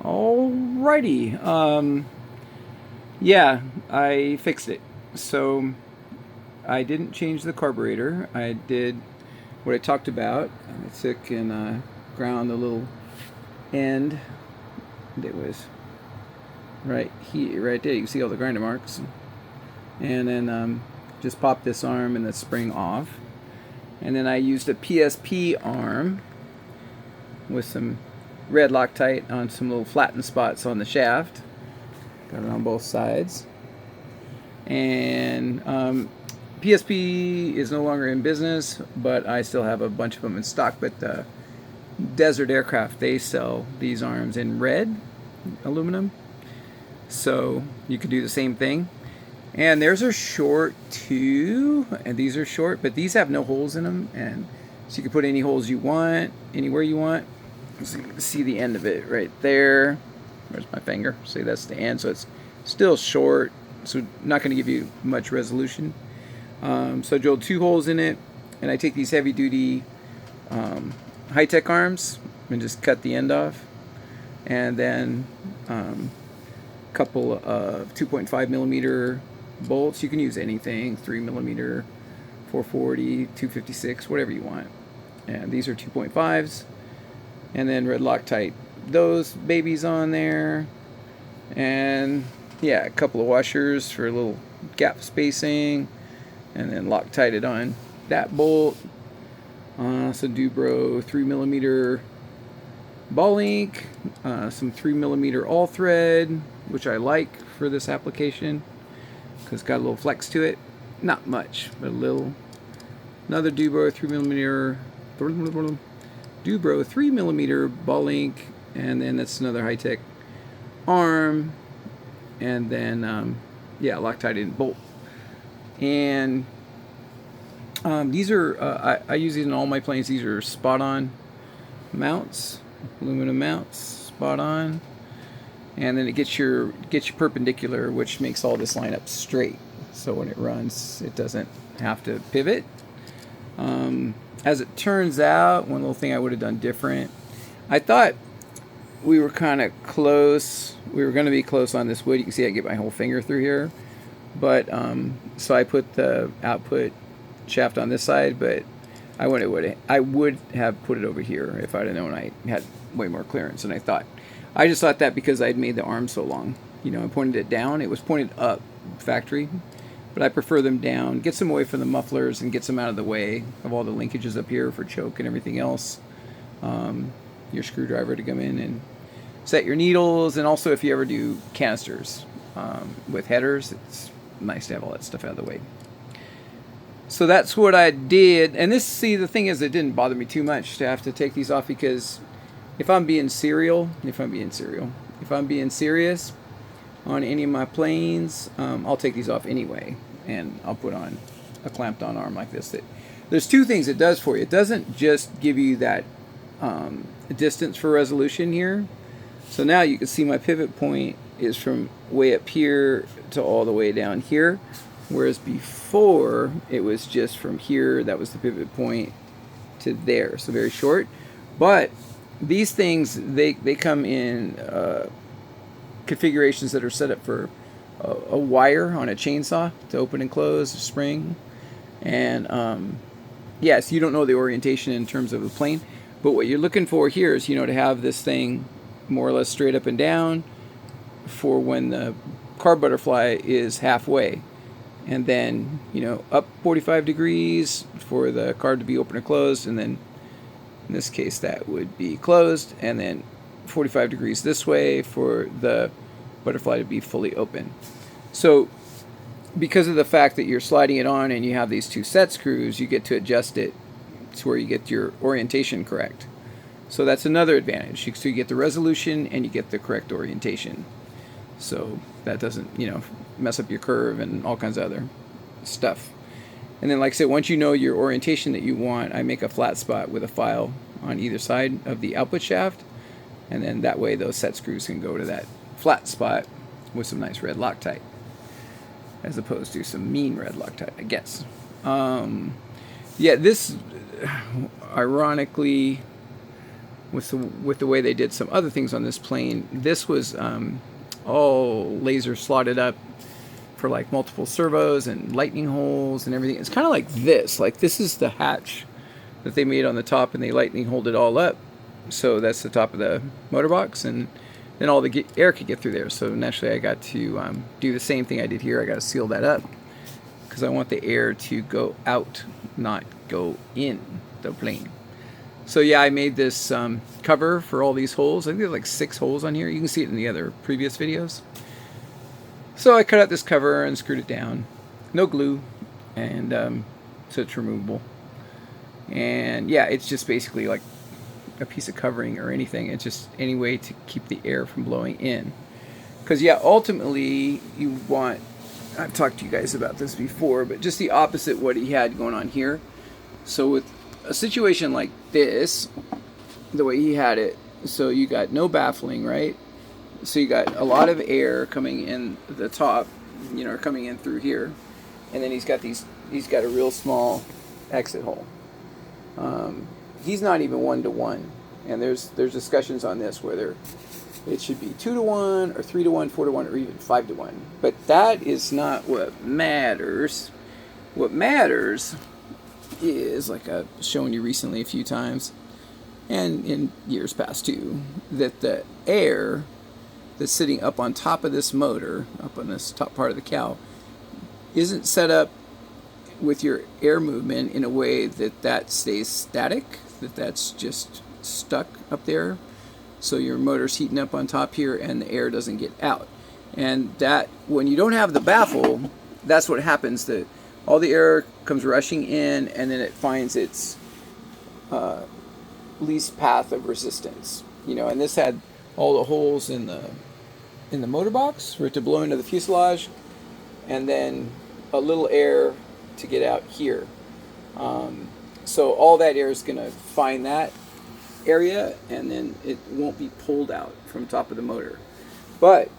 Alrighty. Yeah, I fixed it. So I didn't change the carburetor. I did what I talked about. I took and ground the little end. It was right here, right there. You can see all the grinder marks. And then just popped this arm and the spring off. And then I used a PSP arm with some red Loctite on some little flattened spots on the shaft. Got it on both sides. And PSP is no longer in business, but I still have a bunch of them in stock. But Desert Aircraft, they sell these arms in red aluminum. So you could do the same thing. And theirs are short too, and these are short, but these have no holes in them, and so you can put any holes you want, anywhere you want. So you can see the end of it right there. Where's my finger? See, that's the end, so it's still short, so not going to give you much resolution. So I drilled 2 holes in it, and I take these heavy-duty high-tech arms and just cut the end off, and then a couple of 2.5 millimeter bolts. You can use anything, 3 millimeter, 440, 256, whatever you want. And these are 2.5s. And then red Loctite those babies on there. And yeah, a couple of washers for a little gap spacing. And then Loctited on that bolt. So Dubro 3 millimeter ball link, some 3 millimeter all thread, which I like for this application because it's got a little flex to it. Not much, but a little. Another Dubro 3 millimeter Dubro 3 millimeter ball link, and then that's another high tech arm, and then yeah, Loctite bolt. And these are I use these in all my planes. These are spot on mounts, aluminum mounts, spot on. And then it gets your perpendicular, which makes all this line up straight. So when it runs, it doesn't have to pivot. As it turns out, one little thing I would have done different. I thought we were kind of close. We were going to be close on this wood. You can see I get my whole finger through here. But so I put the output shaft on this side, but I would have put it over here if I'd have known I had way more clearance than I thought. I just thought that because I'd made the arm so long. You know, I pointed it down. It was pointed up factory, but I prefer them down. Gets them away from the mufflers and gets them out of the way of all the linkages up here for choke and everything else. Your screwdriver to come in and set your needles, and also if you ever do canisters with headers, it's nice to have all that stuff out of the way. So that's what I did. And this, see, the thing is, it didn't bother me too much to have to take these off because if I'm being serious on any of my planes, I'll take these off anyway, and I'll put on a clamped on arm like this. There's 2 things it does for you. It doesn't just give you that distance for resolution here. So now you can see my pivot point is from way up here to all the way down here, whereas before it was just from here, that was the pivot point, to there. So very short. But these things, they come in configurations that are set up for a wire on a chainsaw to open and close, a spring. And yes, you don't know the orientation in terms of the plane, but what you're looking for here is, you know, to have this thing more or less straight up and down for when the car butterfly is halfway. And then, you know, up 45 degrees for the car to be open or closed, and then in this case that would be closed, and then 45 degrees this way for the butterfly to be fully open. So because of the fact that you're sliding it on and you have these 2 set screws, you get to adjust it to where you get your orientation correct. So that's another advantage. So you get the resolution and you get the correct orientation. So that doesn't, you know, mess up your curve and all kinds of other stuff. And then, like I said, once you know your orientation that you want, I make a flat spot with a file on either side of the output shaft. And then that way those set screws can go to that flat spot with some nice red Loctite, as opposed to some mean red Loctite, I guess. Yeah, this, ironically, with the way they did some other things on this plane. This was all laser slotted up for like multiple servos and lightning holes and everything. It's kind of like this. Like this is the hatch that they made on the top, and they lightning holed it all up. So that's the top of the motor box, and then all the air could get through there. So naturally I got to do the same thing I did here. I got to seal that up because I want the air to go out, not go in the plane. So yeah, I made this cover for all these holes. I think there's like 6 holes on here. You can see it in the other previous videos. So I cut out this cover and screwed it down. No glue, and so it's removable. And yeah, it's just basically like a piece of covering or anything. It's just any way to keep the air from blowing in. Because yeah, ultimately you want, I've talked to you guys about this before, but just the opposite what he had going on here. So with a situation like this, the way he had it, so you got no baffling, right? So you got a lot of air coming in the top, you know, coming in through here, and then he's got a real small exit hole. He's not even 1-to-1, and there's discussions on this whether it should be 2-to-1 or 3-to-1, 4-to-1, or even 5-to-1. But that is not what matters. What matters is, like I've shown you recently a few times, and in years past too, that the air that's sitting up on top of this motor, up on this top part of the cow, isn't set up with your air movement in a way that stays static, that's just stuck up there. So your motor's heating up on top here and the air doesn't get out. And that, when you don't have the baffle, that's what happens. That all the air comes rushing in, and then it finds its least path of resistance. You know, and this had all the holes in the motor box for it to blow into the fuselage, and then a little air to get out here. So all that air is going to find that area, and then it won't be pulled out from top of the motor. But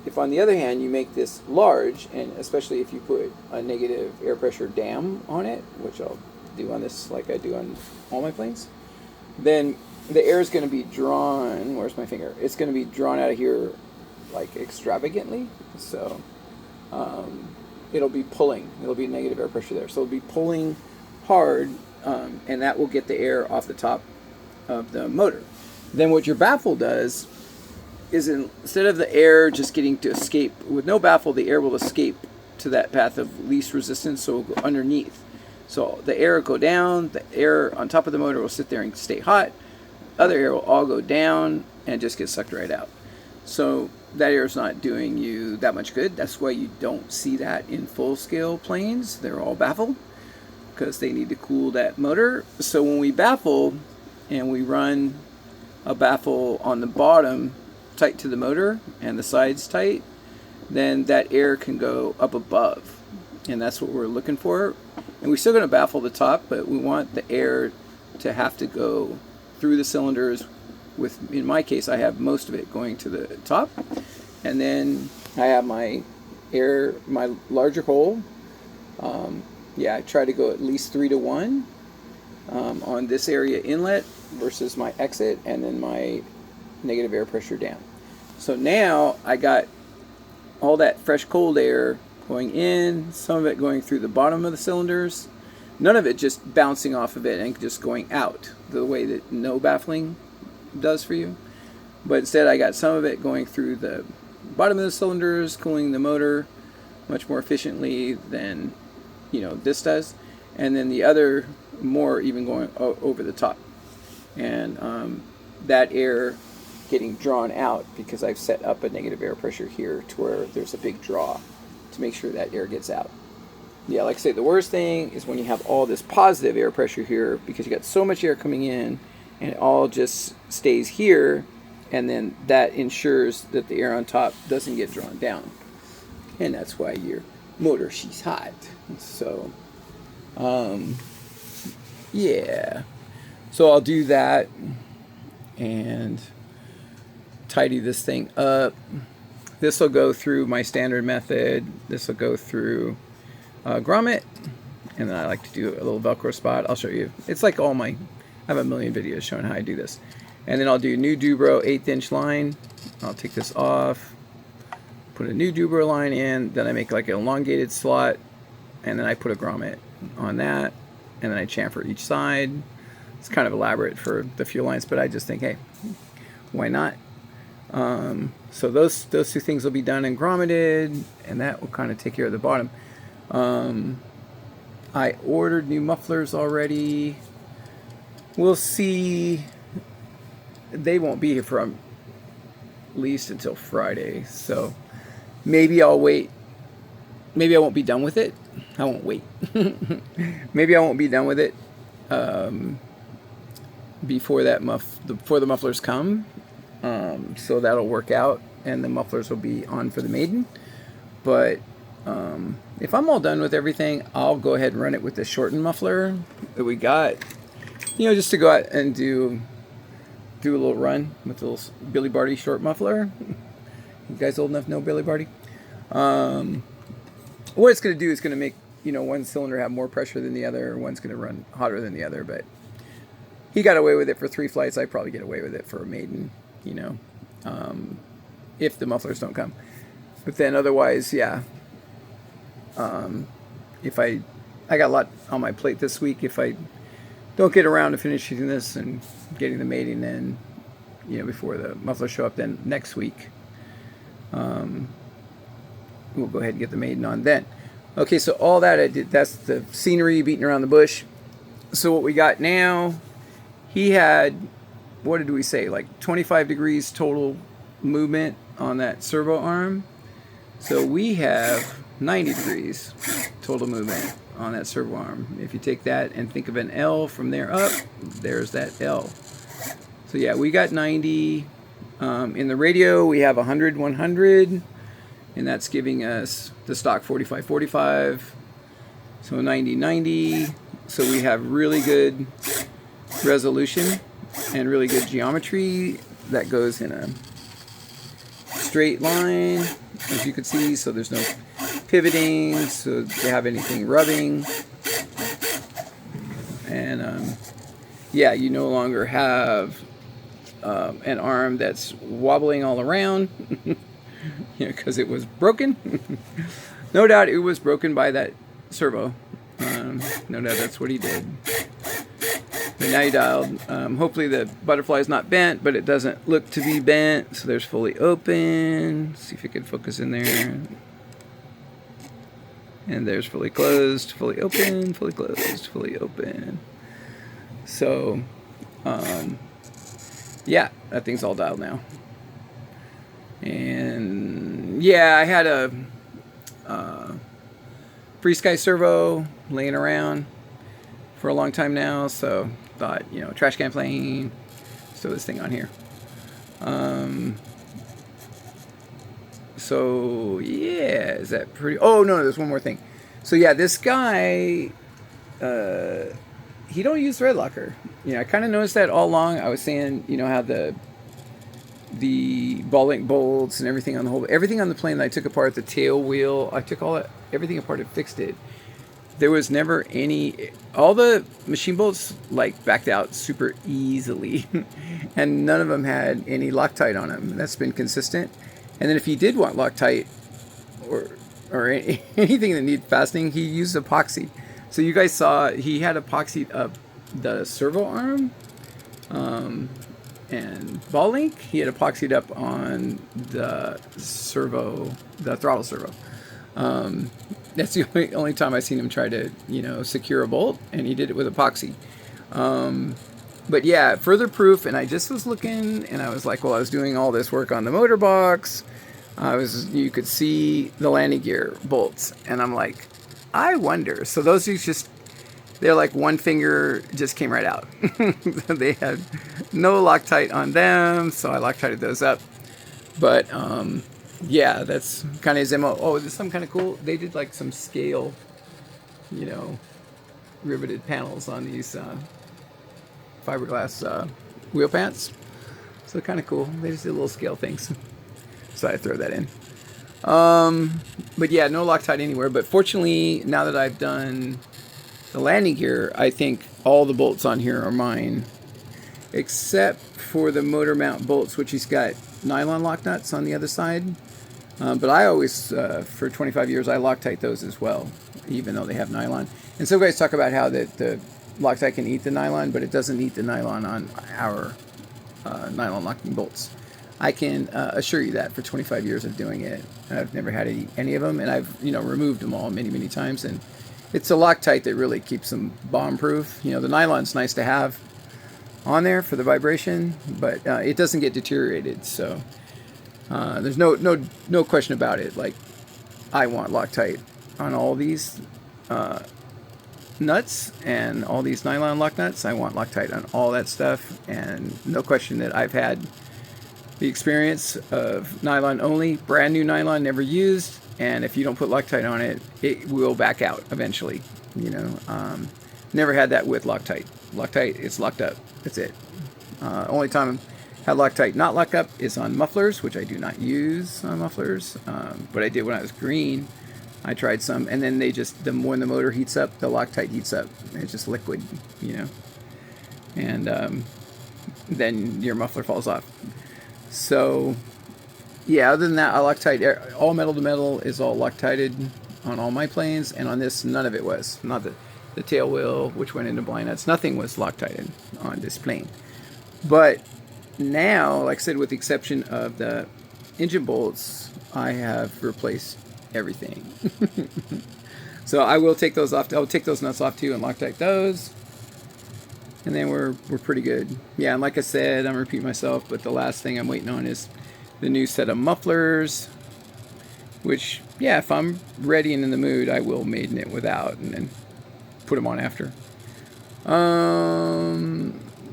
if on the other hand you make this large, and especially if you put a negative air pressure dam on it, which I'll do on this like I do on all my planes, then the air is going to be drawn, where's my finger? It's going to be drawn out of here like extravagantly. So it'll be pulling. It'll be negative air pressure there. So it'll be pulling hard, and that will get the air off the top of the motor. Then what your baffle does is, instead of the air just getting to escape, with no baffle, the air will escape to that path of least resistance, so it'll go underneath. So the air will go down, the air on top of the motor will sit there and stay hot, other air will all go down and just get sucked right out. So that air is not doing you that much good. That's why you don't see that in full-scale planes. They're all baffled because they need to cool that motor. So when we baffle and we run a baffle on the bottom tight to the motor and the sides tight, then that air can go up above, and that's what we're looking for. And we're still going to baffle the top, but we want the air to have to go through the cylinders. With, in my case, I have most of it going to the top, and then I have my air, my larger hole. I try to go at least 3-to-1 on this area inlet versus my exit, and then my negative air pressure down. So now I got all that fresh cold air going in, some of it going through the bottom of the cylinders, none of it just bouncing off of it and just going out the way that no baffling does for you. But instead I got some of it going through the bottom of the cylinders, cooling the motor much more efficiently than, you know, this does, and then the other more even going over the top, and that air getting drawn out because I've set up a negative air pressure here to where there's a big draw to make sure that air gets out. Yeah, like I say, the worst thing is when you have all this positive air pressure here, because you got so much air coming in and it all just stays here, and then that ensures that the air on top doesn't get drawn down, and that's why your motor, she's hot. So yeah, so I'll do that and tidy this thing up. This will go through my standard method. This will go through grommet, and then I like to do a little Velcro spot. I'll show you. It's like all my, I have a million videos showing how I do this. And then I'll do new Dubro 1/8 inch line. I'll take this off, put a new Dubro line in, then I make like an elongated slot, and then I put a grommet on that, and then I chamfer each side. It's kind of elaborate for the fuel lines, but I just think, hey, why not? So those two things will be done and grommeted, and that will kind of take care of the bottom. I ordered new mufflers already. We'll see. They won't be here for at least until Friday, so maybe I'll wait. Maybe I won't be done with it. I won't wait. Maybe I won't be done with it before the mufflers come. So that'll work out, and the mufflers will be on for the maiden. But if I'm all done with everything, I'll go ahead and run it with the shortened muffler that we got. You know, just to go out and do a little run with the little Billy Barty short muffler. You guys old enough to know Billy Barty? What it's going to do is going to make, you know, one cylinder have more pressure than the other. One's going to run hotter than the other. But he got away with it for 3 flights. I'd probably get away with it for a maiden, you know, if the mufflers don't come. But then otherwise, yeah. If I got a lot on my plate this week. If I don't get around to finishing this and getting the mating in, you know, before the mufflers show up, then next week, we'll go ahead and get the maiden on then. Okay, so all that I did, that's the scenery, beating around the bush. So what we got now, he had, what did we say, like 25 degrees total movement on that servo arm. So we have 90 degrees total movement on that servo arm. If you take that and think of an L from there up, there's that L. So yeah, we got 90. In the radio, we have 100, 100. And that's giving us the stock 45-45, so 90-90. So we have really good resolution and really good geometry that goes in a straight line, as you can see. So there's no pivoting, so to have anything rubbing. And yeah, you no longer have an arm that's wobbling all around. Yeah, because it was broken. No doubt it was broken by that servo. No doubt that's what he did. But now you dialed. Hopefully the butterfly is not bent, but it doesn't look to be bent. So there's fully open. Let's see if it can focus in there. And there's fully closed, fully open, fully closed, fully open. So, yeah, that thing's all dialed now. And yeah, I had a Free Sky servo laying around for a long time now, so thought, you know, trash can plane, throw this thing on here. So yeah, is that pretty? Oh no, there's one more thing. So yeah, this guy, he don't use thread locker. You know, I kind of noticed that all along. I was saying, you know, how the ball link bolts and everything on the whole, everything on the plane that I took apart, the tail wheel, I took everything apart and fixed it. There was never all the machine bolts like backed out super easily and none of them had any Loctite on them. That's been consistent. And then if you did want Loctite or anything that needed fastening, he used epoxy. So you guys saw he had epoxy up the servo arm, and ball link, he had epoxied up on the servo, the throttle servo. That's the only time I've seen him try to, you know, secure a bolt, and he did it with epoxy. But yeah, further proof, and I just was looking, and I was like, well, I was doing all this work on the motor box. You could see the landing gear bolts, and I'm like, I wonder. So those are just, they're like one finger just came right out. They had no Loctite on them, so I Loctited those up. But yeah, that's kind of his MO. Oh, this is some kind of cool. They did like some scale, you know, riveted panels on these fiberglass wheel pants. So kind of cool. They just did little scale things. So I throw that in. But yeah, no Loctite anywhere. But fortunately, now that I've done the landing gear, I think all the bolts on here are mine. except for the motor mount bolts, which he's got nylon lock nuts on the other side. But I always, for 25 years, I Loctite those as well, even though they have nylon. And some guys talk about how the Loctite can eat the nylon, but it doesn't eat the nylon on our nylon locking bolts. I can assure you that for 25 years of doing it, I've never had any of them, and I've removed them all many times. And it's a Loctite that really keeps them bomb-proof. The nylon's nice to have on there for the vibration, but it doesn't get deteriorated. So there's no question about it. Like, I want Loctite on all these nuts and all these nylon lock nuts. I want Loctite on all that stuff, and no question that I've had the experience of nylon only, brand new nylon, never used, and if you don't put Loctite on it, it will back out eventually. Never had that with Loctite. Loctite, it's locked up. That's it. Only time I had Loctite not locked up is on mufflers, which I do not use on mufflers, but I did when I was green. I tried some, and then when the motor heats up, the Loctite heats up. It's just liquid, and then your muffler falls off. So, yeah, other than that, I Loctite, all metal to metal is all Loctited on all my planes, and on this, none of it was. Not the tail wheel, which went into blind nuts, nothing was Loctited on this plane. But now, like I said, with the exception of the engine bolts, I have replaced everything. So I will take those off. I'll take those nuts off too and Loctite those, and then we're pretty good. Yeah, and like I said, I'm repeating myself, but the last thing I'm waiting on is the new set of mufflers, which, yeah, if I'm ready and in the mood, I will maiden it without and then put them on after.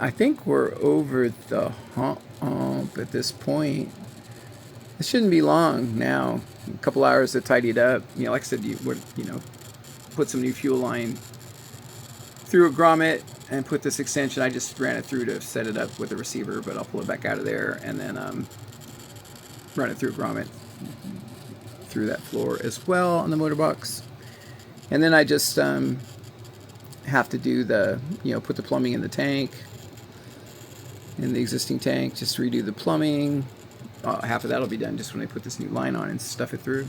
I think we're over the hump at this point. It shouldn't be long now. A couple hours to tidy it up. Like I said, you would, put some new fuel line through a grommet and put this extension. I just ran it through to set it up with the receiver, but I'll pull it back out of there and then run it through a grommet through that floor as well on the motor box. And then I just have to do put the plumbing in the tank, in the existing tank, just redo the plumbing. Half of that will be done just when I put this new line on and stuff it through.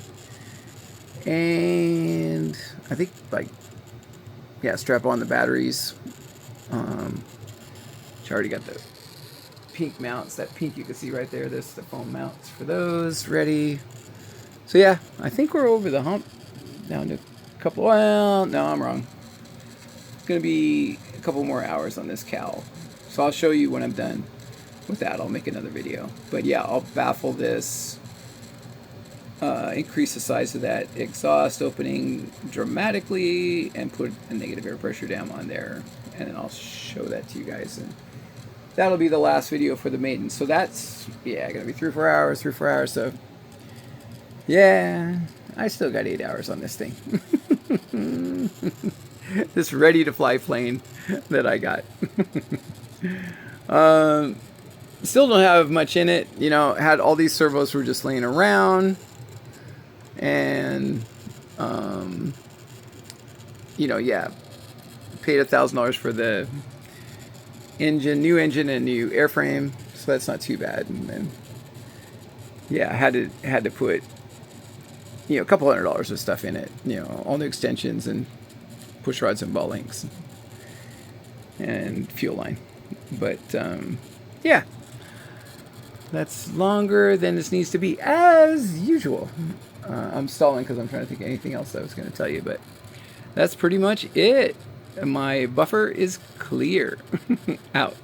And I think, strap on the batteries. Which I already got the pink mounts. That pink you can see right there. This the foam mounts for those ready. So yeah, I think we're over the hump. Down to a couple. Well, no, I'm wrong. It's gonna be a couple more hours on this cowl. So I'll show you when I'm done with that. I'll make another video. But yeah, I'll baffle this. Increase the size of that exhaust opening dramatically and put a negative air pressure dam on there, and then I'll show that to you guys, and that'll be the last video for the maintenance. So that's gonna be 3 or 4 hours. So yeah, I still got 8 hours on this thing. This ready to fly plane that I got. Still don't have much in it. Had all these servos were just laying around. And, paid $1,000 for the new engine and new airframe, so that's not too bad. And then, I had to put, a couple $100 of stuff in it, all new extensions and push rods and ball links and fuel line. But, that's longer than this needs to be, as usual. I'm stalling because I'm trying to think of anything else I was going to tell you, but that's pretty much it. My buffer is clear. Out.